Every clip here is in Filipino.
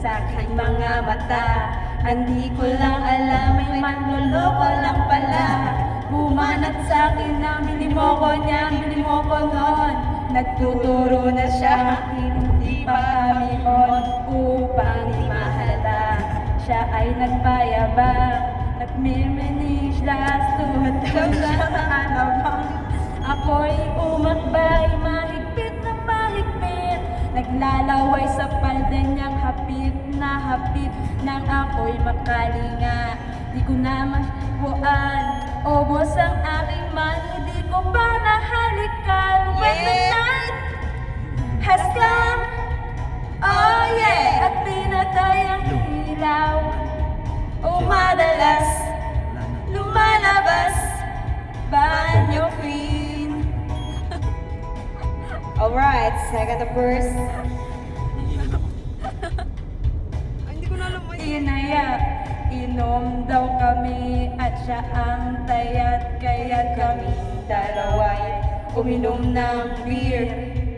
sa aking mga mata. Hindi ko lang alam, may manloloko lang pala. Bumanat sa akin na bili mo ko niya, bili mo ko noon. Nagtuturo na siya, hindi pa kami on upang di mahala. Siya ay nagpayabang, nagmiminis last 2,000 anabang. Ako'y umakbay, mahigpit na mahigpit. Naglalaway sa palda niyang hapit na hapit. Nang ako'y makalinga, di ko na masbuan. Obos ang aking money, di ko pa nahalikan. When the night has come, oh yeah, at pinatay ang ilaw. Madalas lumalabas, banyo queen. Alright, second verse. Hindi ko na alam mo. Inaya, inom daw kami at siya ang tayat. Kaya kami dalawa'y uminom ng beer.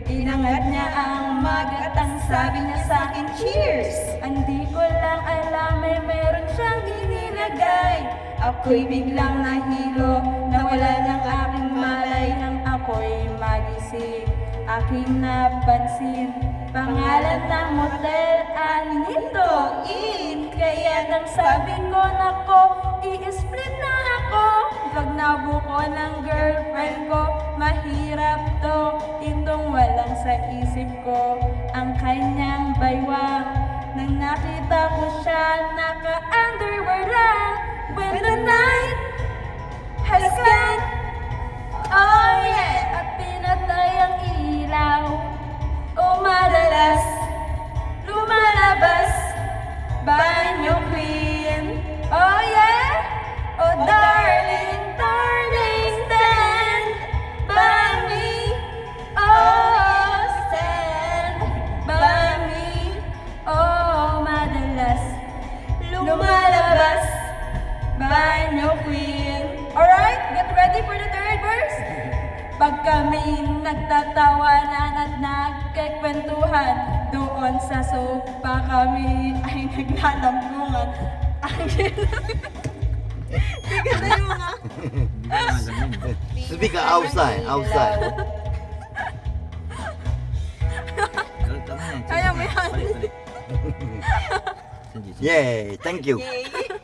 Inangat niya ang magat, ang sabi niya sa akin, cheers! Hindi ko lang alam, may meron siyang inilagay. Ako'y biglang nahilo, nawala ng aking malay. Nang ako'y magising, aking napansin pangalan ng motel, Anito Inn. Kaya nang sabi ko, nako, i-split na ako. Pag nabuko ng girlfriend ko, mahirap to. Itong walang sa isip ko ang kanyang baywang. Nang nakita ko siya, naka-underwear lang. When the night has come, oh yeah, at pinatay ang ilaw. Madalas lumalabas, banyo queen. Oh yeah, oh darling, darling, stand by me. Oh, stand by me. Oh, madalas lumalabas, banyo queen. Alright, get ready for the third verse. Pag kami nagtatawanan at nagkikwentuhan, doon sa sopa kami ay naglalambungan. Ang Tigil na yung mga... Speak outside, outside. Kaya mo yan. Yay, thank you. Yay.